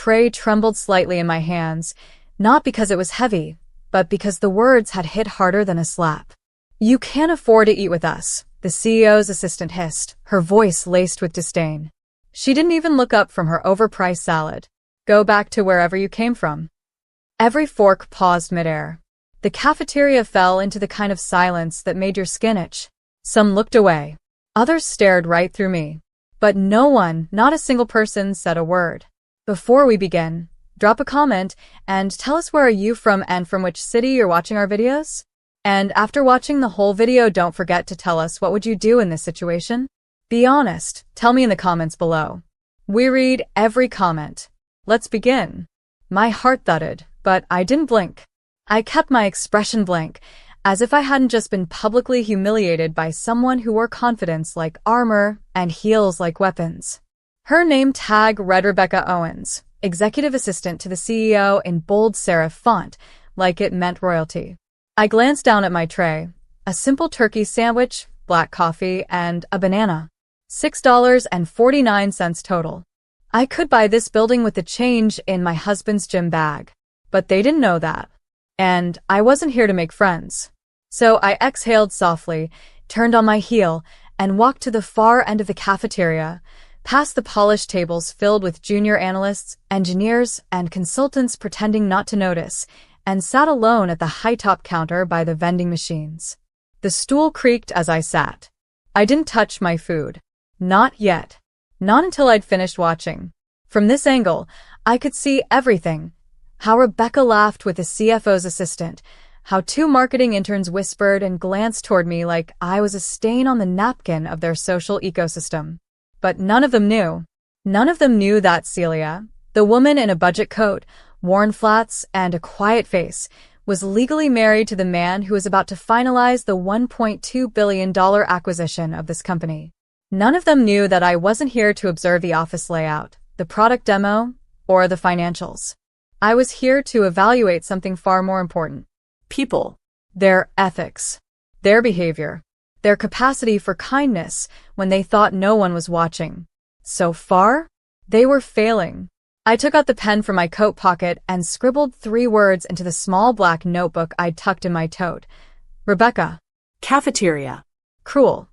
tray trembled slightly in my hands, not because it was heavy, but because the words had hit harder than a slap. "You can't afford to eat with us," the CEO's assistant hissed, her voice laced with disdain. She didn't even look up from her overpriced salad. "Go back to wherever you came from." Every fork paused midair. The cafeteria fell into the kind of silence that made your skin itch. Some looked away. Others stared right through me. But no one, not a single person, said a word. Before we begin, drop a comment and tell us where are you from and from which city you're watching our videos? And after watching the whole video, don't forget to tell us what would you do in this situation? Be honest, tell me in the comments below. We read every comment. Let's begin. My heart thudded, but I didn't blink. I kept my expression blank, as if I hadn't just been publicly humiliated by someone who wore confidence like armor and heels like weapons. Her name tag read Rebecca Owens, executive assistant to the CEO in bold serif font, like it meant royalty. I glanced down at my tray. A simple turkey sandwich, black coffee, and a banana. $6.49 total. I could buy this building with the change in my husband's gym bag. But they didn't know that. And I wasn't here to make friends. So I exhaled softly, turned on my heel, and walked to the far end of the cafeteria, past the polished tables filled with junior analysts, engineers, and consultants pretending not to notice, and sat alone at the high-top counter by the vending machines. The stool creaked as I sat. I didn't touch my food. Not yet. Not until I'd finished watching. From this angle, I could see everything. How Rebecca laughed with the CFO's assistant, how two marketing interns whispered and glanced toward me like I was a stain on the napkin of their social ecosystem. But none of them knew. None of them knew that Celia, the woman in a budget coat, worn flats, and a quiet face, was legally married to the man who was about to finalize the $1.2 billion acquisition of this company. None of them knew that I wasn't here to observe the office layout, the product demo, or the financials. I was here to evaluate something far more important. People. Their ethics. Their behavior. Their capacity for kindness when they thought no one was watching. So far, they were failing. I took out the pen from my coat pocket and scribbled 3 words into the small black notebook I'd tucked in my tote. Rebecca. Cafeteria. Cruel.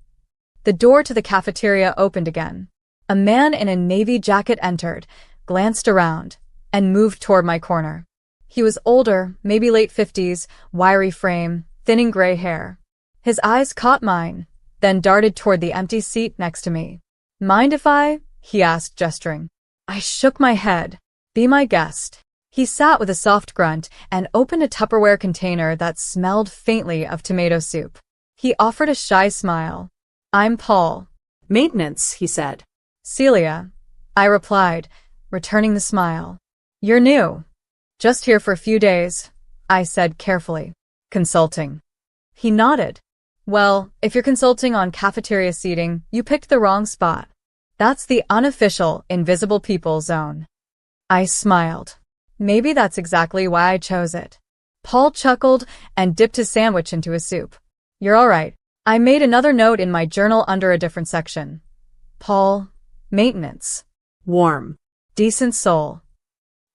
The door to the cafeteria opened again. A man in a navy jacket entered, glanced around, and moved toward my corner. He was older, maybe late 50s, wiry frame, thinning gray hair. His eyes caught mine, then darted toward the empty seat next to me. "Mind if I?" he asked, gesturing. I shook my head. "Be my guest." He sat with a soft grunt and opened a Tupperware container that smelled faintly of tomato soup. He offered a shy smile. "I'm Paul." "Maintenance," he said. "Celia," I replied, returning the smile. "You're new." "Just here for a few days," I said carefully. "Consulting." He nodded. "Well, if you're consulting on cafeteria seating, you picked the wrong spot. That's the unofficial invisible people zone." I smiled. Maybe that's exactly why I chose it. Paul chuckled and dipped his sandwich into his soup. "You're all right." I made another note in my journal under a different section. Paul, maintenance. Warm. Decent soul.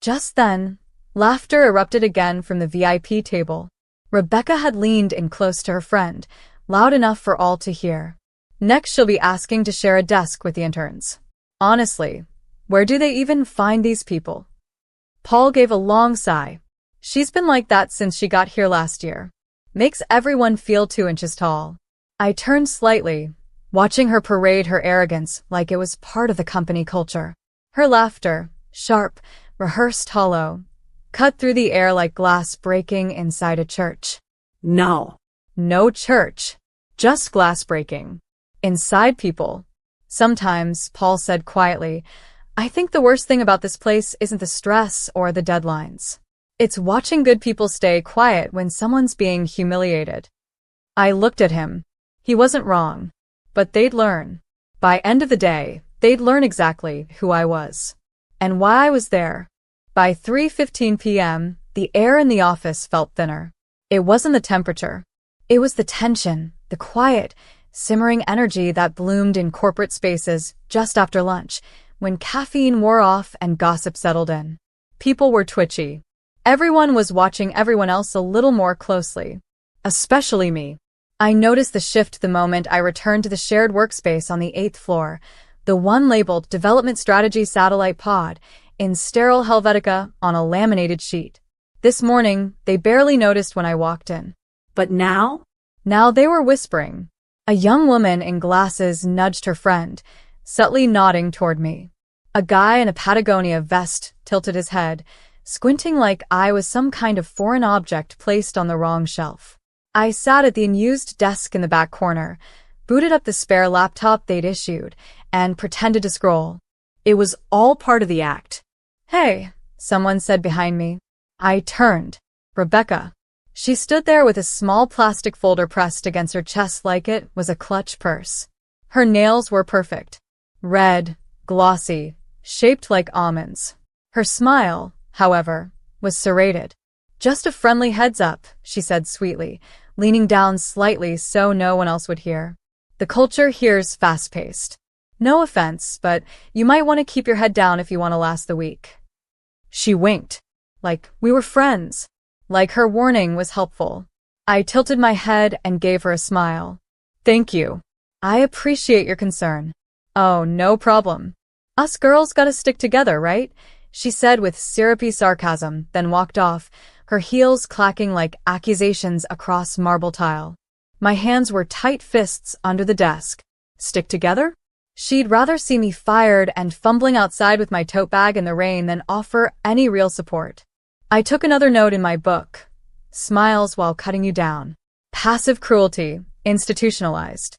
Just then, laughter erupted again from the VIP table. Rebecca had leaned in close to her friend, loud enough for all to hear. "Next she'll be asking to share a desk with the interns. Honestly, where do they even find these people?" Paul gave a long sigh. "She's been like that since she got here last year. Makes everyone feel 2 inches tall." I turned slightly, watching her parade her arrogance like it was part of the company culture. Her laughter, sharp, rehearsed, hollow, cut through the air like glass breaking inside a church. No. No church. Just glass breaking. Inside people. "Sometimes," Paul said quietly, "I think the worst thing about this place isn't the stress or the deadlines. It's watching good people stay quiet when someone's being humiliated." I looked at him. He wasn't wrong. But they'd learn. By end of the day, they'd learn exactly who I was. And why I was there. By 3:15 p.m., the air in the office felt thinner. It wasn't the temperature. It was the tension, the quiet, simmering energy that bloomed in corporate spaces just after lunch, when caffeine wore off and gossip settled in. People were twitchy. Everyone was watching everyone else a little more closely. Especially me. I noticed the shift the moment I returned to the shared workspace on the 8th floor, the one labeled Development Strategy Satellite Pod, in sterile Helvetica on a laminated sheet. This morning, they barely noticed when I walked in. But now? Now they were whispering. A young woman in glasses nudged her friend, subtly nodding toward me. A guy in a Patagonia vest tilted his head, squinting like I was some kind of foreign object placed on the wrong shelf. I sat at the unused desk in the back corner, booted up the spare laptop they'd issued, and pretended to scroll. It was all part of the act. "Hey," someone said behind me. I turned. Rebecca. She stood there with a small plastic folder pressed against her chest like it was a clutch purse. Her nails were perfect. Red, glossy, shaped like almonds. Her smile, however, was serrated. "Just a friendly heads up," she said sweetly, leaning down slightly so no one else would hear. "The culture here's fast-paced. No offense, but you might want to keep your head down if you want to last the week." She winked. Like we were friends. Like her warning was helpful. I tilted my head and gave her a smile. "Thank you. I appreciate your concern." "Oh, no problem. Us girls gotta stick together, right?" she said with syrupy sarcasm, then walked off, her heels clacking like accusations across marble tile. My hands were tight fists under the desk. Stick together? She'd rather see me fired and fumbling outside with my tote bag in the rain than offer any real support. I took another note in my book. Smiles while cutting you down. Passive cruelty, institutionalized.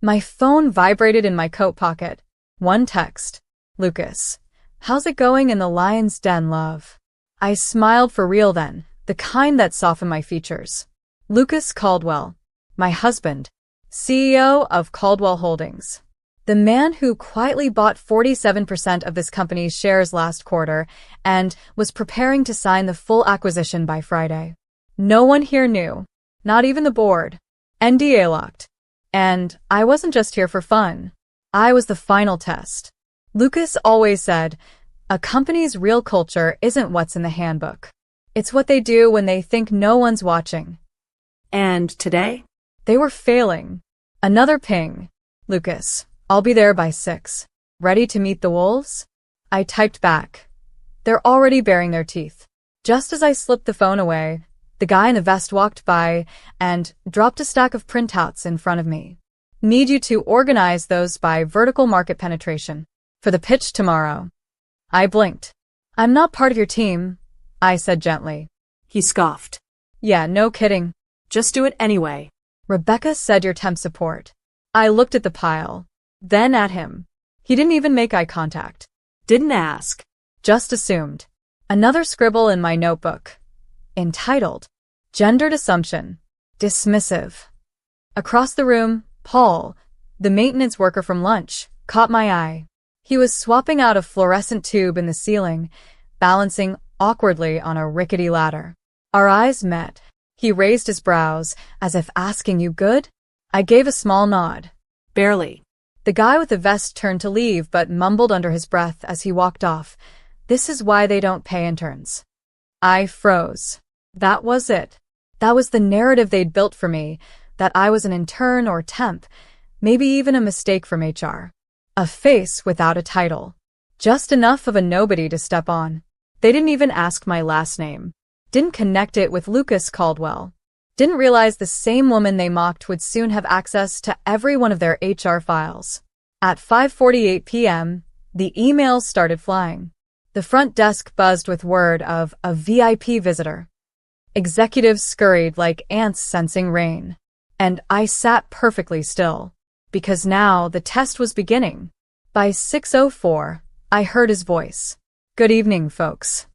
My phone vibrated in my coat pocket. One text. "Lucas. How's it going in the lion's den, love?" I smiled for real then, the kind that softened my features. Lucas Caldwell. My husband. CEO of Caldwell Holdings. The man who quietly bought 47% of this company's shares last quarter and was preparing to sign the full acquisition by Friday. No one here knew. Not even the board. NDA locked. And I wasn't just here for fun. I was the final test. Lucas always said, a company's real culture isn't what's in the handbook. It's what they do when they think no one's watching. And today? They were failing. Another ping. "Lucas, I'll be there by 6. Ready to meet the wolves?" I typed back. "They're already baring their teeth." Just as I slipped the phone away, the guy in the vest walked by and dropped a stack of printouts in front of me. "Need you to organize those by vertical market penetration. For the pitch tomorrow." I blinked. "I'm not part of your team," I said gently. He scoffed. "Yeah, no kidding. Just do it anyway." Rebecca said your temp support." I looked at the pile, then at him. He didn't even make eye contact. Didn't ask. Just assumed. Another scribble in my notebook. Entitled, Gendered Assumption. Dismissive. Across the room, Paul, the maintenance worker from lunch, caught my eye. He was swapping out a fluorescent tube in the ceiling, balancing awkwardly on a rickety ladder. Our eyes met. He raised his brows, as if asking, "You good?" I gave a small nod. "Barely." The guy with the vest turned to leave but mumbled under his breath as he walked off, "This is why they don't pay interns." I froze. That was it. That was the narrative they'd built for me, that I was an intern or temp, maybe even a mistake from HR. A face without a title. Just enough of a nobody to step on. They didn't even ask my last name. Didn't connect it with Lucas Caldwell. Didn't realize the same woman they mocked would soon have access to every one of their HR files. At 5:48 p.m., the emails started flying. The front desk buzzed with word of a VIP visitor. Executives scurried like ants sensing rain. And I sat perfectly still, because now the test was beginning. By 6:04, I heard his voice. "Good evening, folks."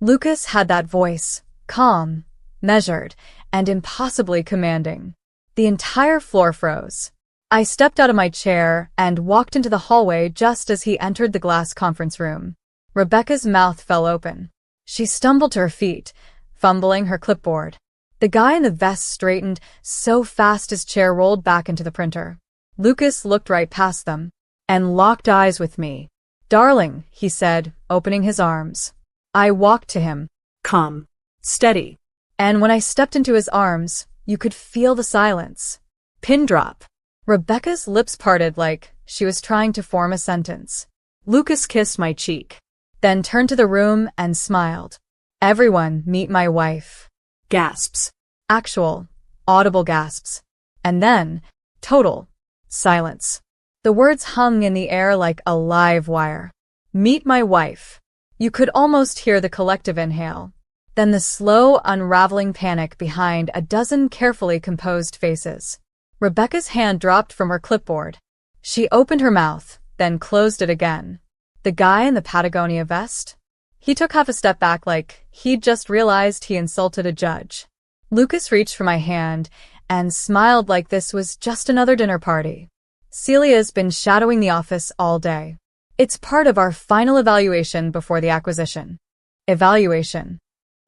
Lucas had that voice, calm, measured, and impossibly commanding. The entire floor froze. I stepped out of my chair and walked into the hallway just as he entered the glass conference room. Rebecca's mouth fell open. She stumbled to her feet, fumbling her clipboard. The guy in the vest straightened so fast his chair rolled back into the printer. Lucas looked right past them and locked eyes with me. "Darling," he said, opening his arms. I walked to him, Calm. Steady. and when I stepped into his arms, you could feel the silence. Pin drop. Rebecca's lips parted like she was trying to form a sentence. Lucas kissed my cheek. Then turned to the room and smiled. Everyone meet my wife. Gasps. Actual, audible gasps. And then, total silence. The words hung in the air like a live wire. Meet my wife. You could almost hear the collective inhale. Then the slow, unraveling panic behind a dozen carefully composed faces. Rebecca's hand dropped from her clipboard. She opened her mouth, then closed it again. The guy in the Patagonia vest? He took half a step back like he'd just realized he insulted a judge. Lucas reached for my hand and smiled like this was just another dinner party. Celia's been shadowing the office all day. It's part of our final evaluation before the acquisition. Evaluation.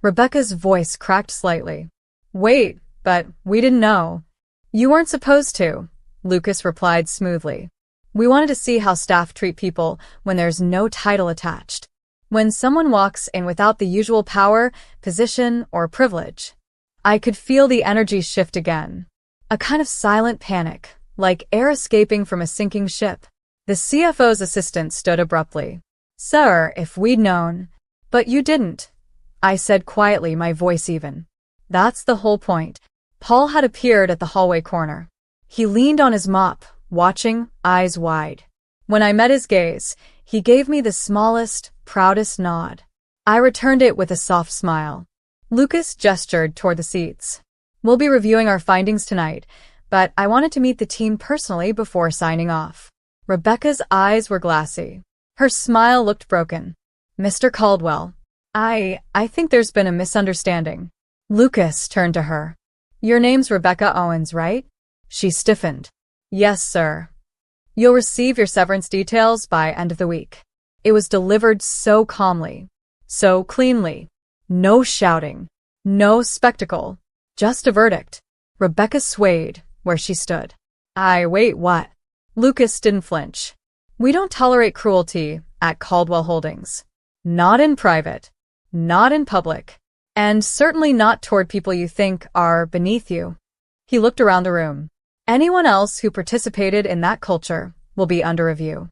Rebecca's voice cracked slightly. Wait, but we didn't know. You weren't supposed to, Lucas replied smoothly. We wanted to see how staff treat people when there's no title attached. When someone walks in without the usual power, position, or privilege. I could feel the energy shift again. A kind of silent panic, like air escaping from a sinking ship. The CFO's assistant stood abruptly. Sir, if we'd known. But you didn't. I said quietly, my voice even. That's the whole point. Paul had appeared at the hallway corner. He leaned on his mop, watching, eyes wide. When I met his gaze, he gave me the smallest, proudest nod. I returned it with a soft smile. Lucas gestured toward the seats. We'll be reviewing our findings tonight, but I wanted to meet the team personally before signing off. Rebecca's eyes were glassy. Her smile looked broken. Mr. Caldwell, I think there's been a misunderstanding. Lucas turned to her. Your name's Rebecca Owens, right? She stiffened. Yes, sir. You'll receive your severance details by end of the week. It was delivered so calmly, so cleanly. No shouting, no spectacle, just a verdict. Rebecca swayed where she stood. Wait, what? Lucas didn't flinch. We don't tolerate cruelty at Caldwell Holdings. Not in private, not in public, and certainly not toward people you think are beneath you. He looked around the room. Anyone else who participated in that culture will be under review.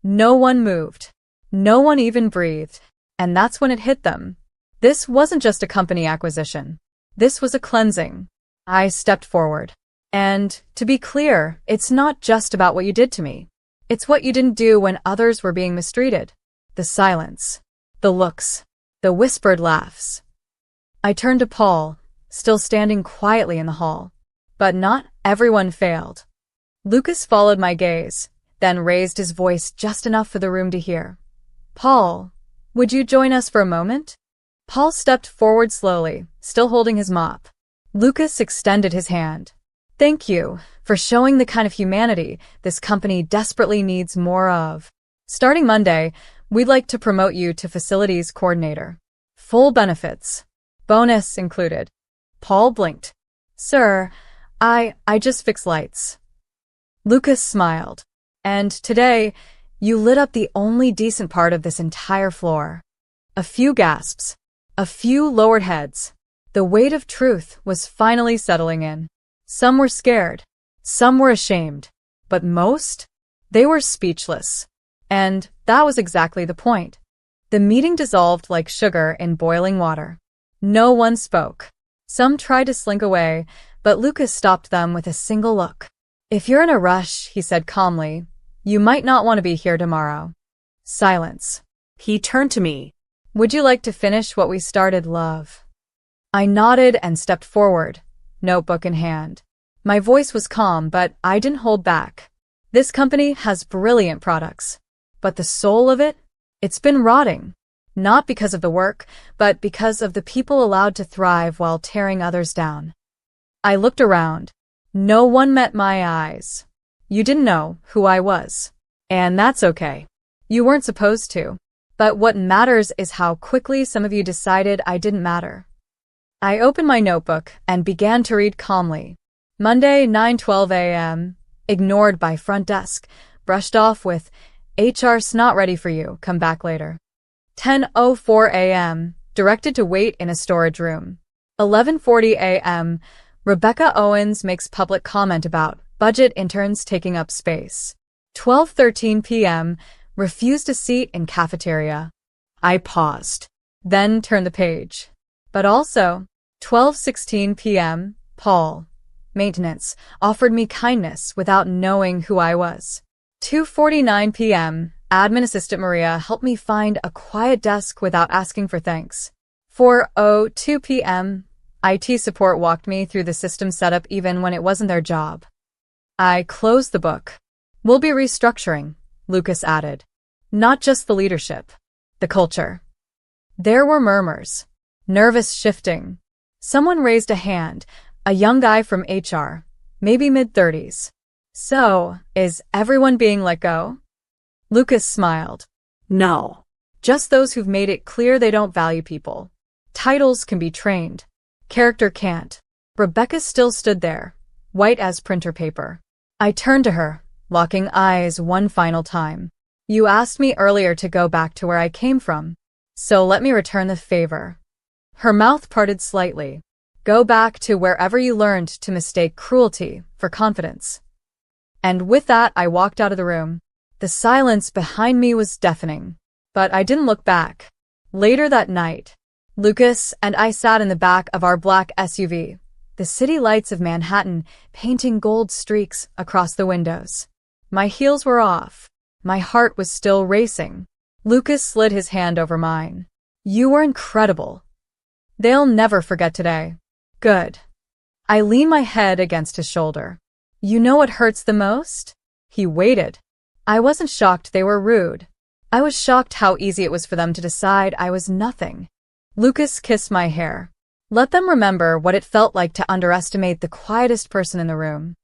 No one moved. No one even breathed. And that's when it hit them. This wasn't just a company acquisition. This was a cleansing. I stepped forward. And, to be clear, it's not just about what you did to me. It's what you didn't do when others were being mistreated. The silence. The looks. The whispered laughs. I turned to Paul, still standing quietly in the hall. But not everyone failed. Lucas followed my gaze, then raised his voice just enough for the room to hear. Paul, would you join us for a moment? Paul stepped forward slowly, still holding his mop. Lucas extended his hand. Thank you for showing the kind of humanity this company desperately needs more of. Starting Monday, we'd like to promote you to facilities coordinator. Full benefits. Bonus included. Paul blinked. Sir, I just fix lights. Lucas smiled. And today, you lit up the only decent part of this entire floor. A few gasps. A few lowered heads. The weight of truth was finally settling in. Some were scared. Some were ashamed. But most? They were speechless. And that was exactly the point. The meeting dissolved like sugar in boiling water. No one spoke. Some tried to slink away, but Lucas stopped them with a single look. If you're in a rush, he said calmly, you might not want to be here tomorrow. Silence. He turned to me. Would you like to finish what we started, love? I nodded and stepped forward, notebook in hand. My voice was calm, but I didn't hold back. This company has brilliant products. But the soul of it? It's been rotting. Not because of the work, but because of the people allowed to thrive while tearing others down. I looked around. No one met my eyes. You didn't know who I was. And that's okay. You weren't supposed to. But what matters is how quickly some of you decided I didn't matter. I opened my notebook and began to read calmly. Monday, 9:12 a.m., ignored by front desk, brushed off with, HR's not ready for you, come back later. 10:04 a.m., directed to wait in a storage room. 11:40 a.m., Rebecca Owens makes public comment about budget interns taking up space. 12:13 p.m., refused a seat in cafeteria. I paused, then turned the page. But also, 12:16 p.m., Paul, maintenance, offered me kindness without knowing who I was. 2:49 p.m., admin assistant Maria helped me find a quiet desk without asking for thanks. 4:02 p.m., IT support walked me through the system setup even when it wasn't their job. I closed the book. We'll be restructuring, Lucas added. Not just the leadership, the culture. There were murmurs, nervous shifting. Someone raised a hand, a young guy from HR, maybe mid-30s. So, is everyone being let go? Lucas smiled. No. Just those who've made it clear they don't value people. Titles can be trained. Character can't. Rebecca still stood there, white as printer paper. I turned to her, locking eyes one final time. You asked me earlier to go back to where I came from, so let me return the favor. Her mouth parted slightly. Go back to wherever you learned to mistake cruelty for confidence. And with that, I walked out of the room. The silence behind me was deafening, but I didn't look back. Later that night, Lucas and I sat in the back of our black SUV, the city lights of Manhattan painting gold streaks across the windows. My heels were off. My heart was still racing. Lucas slid his hand over mine. You were incredible. They'll never forget today. Good. I leaned my head against his shoulder. You know what hurts the most? He waited. I wasn't shocked they were rude. I was shocked how easy it was for them to decide I was nothing. Lucas kissed my hair. Let them remember what it felt like to underestimate the quietest person in the room.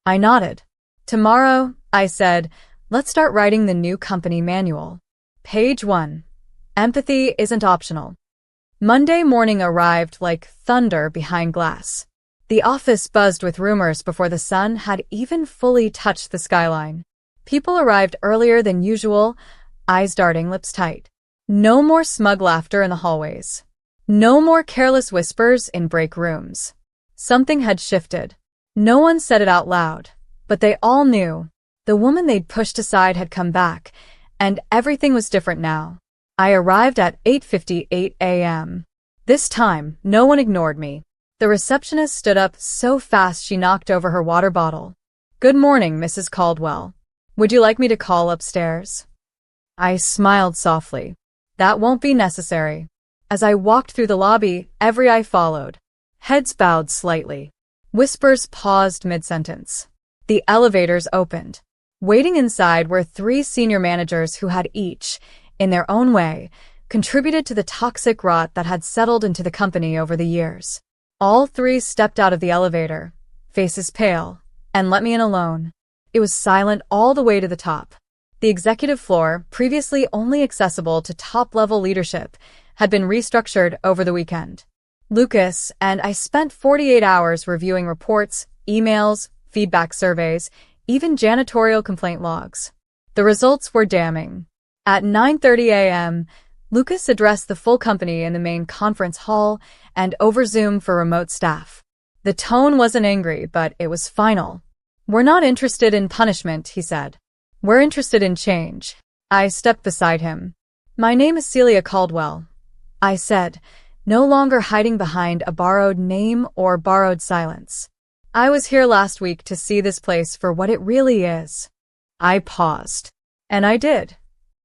I nodded. Tomorrow, I said, let's start writing the new company manual. Page 1. Empathy isn't optional. Monday morning arrived like thunder behind glass. The office buzzed with rumors before the sun had even fully touched the skyline. People arrived earlier than usual, eyes darting, lips tight. No more smug laughter in the hallways. No more careless whispers in break rooms. Something had shifted. No one said it out loud, but they all knew. The woman they'd pushed aside had come back, and everything was different now. I arrived at 8:58 a.m. This time, no one ignored me. The receptionist stood up so fast she knocked over her water bottle. Good morning, Mrs. Caldwell. Would you like me to call upstairs? I smiled softly. That won't be necessary. As I walked through the lobby, every eye followed. Heads bowed slightly. Whispers paused mid-sentence. The elevators opened. Waiting inside were 3 senior managers who had each, in their own way, contributed to the toxic rot that had settled into the company over the years. All 3 stepped out of the elevator, faces pale, and let me in alone. It was silent all the way to the top. The executive floor, previously only accessible to top-level leadership, had been restructured over the weekend. Lucas and I spent 48 hours reviewing reports, emails, feedback surveys, even janitorial complaint logs. The results were damning. At 9:30 a.m., Lucas addressed the full company in the main conference hall and over Zoom for remote staff. The tone wasn't angry, but it was final. We're not interested in punishment, he said. We're interested in change. I stepped beside him. My name is Celia Caldwell, I said, no longer hiding behind a borrowed name or borrowed silence. I was here last week to see this place for what it really is. I paused. And I did.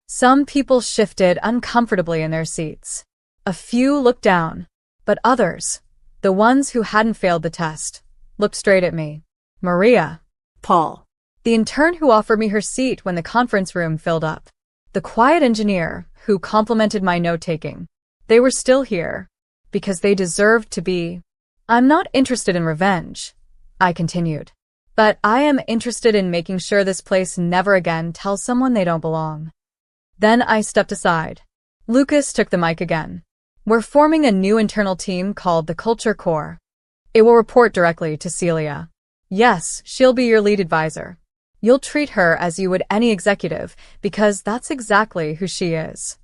Some people shifted uncomfortably in their seats. A few looked down, but others, the ones who hadn't failed the test, looked straight at me. Maria. Paul. The intern who offered me her seat when the conference room filled up. The quiet engineer who complimented my note-taking. They were still here, because they deserved to be. I'm not interested in revenge, I continued. But I am interested in making sure this place never again tells someone they don't belong. Then I stepped aside. Lucas took the mic again. We're forming a new internal team called the Culture Core. It will report directly to Celia. Yes, she'll be your lead advisor. You'll treat her as you would any executive, because that's exactly who she is.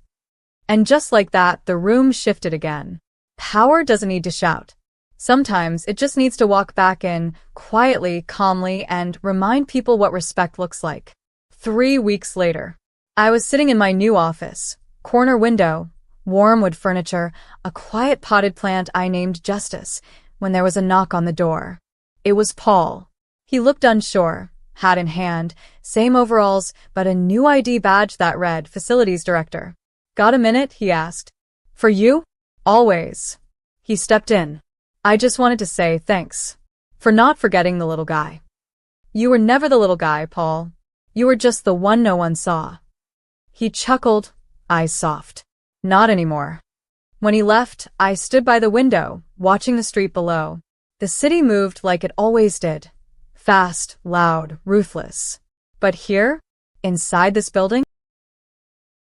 And just like that, the room shifted again. Power doesn't need to shout. Sometimes it just needs to walk back in, quietly, calmly, and remind people what respect looks like. 3 weeks later, I was sitting in my new office. Corner window, warm wood furniture, a quiet potted plant I named Justice, when there was a knock on the door. It was Paul. He looked unsure, hat in hand, same overalls, but a new ID badge that read Facilities Director. Got a minute? He asked. For you? Always. He stepped in. I just wanted to say thanks for not forgetting the little guy. You were never the little guy, Paul. You were just the one no one saw. He chuckled, eyes soft. Not anymore. When he left, I stood by the window, watching the street below. The city moved like it always did. Fast, loud, ruthless. But here, inside this building,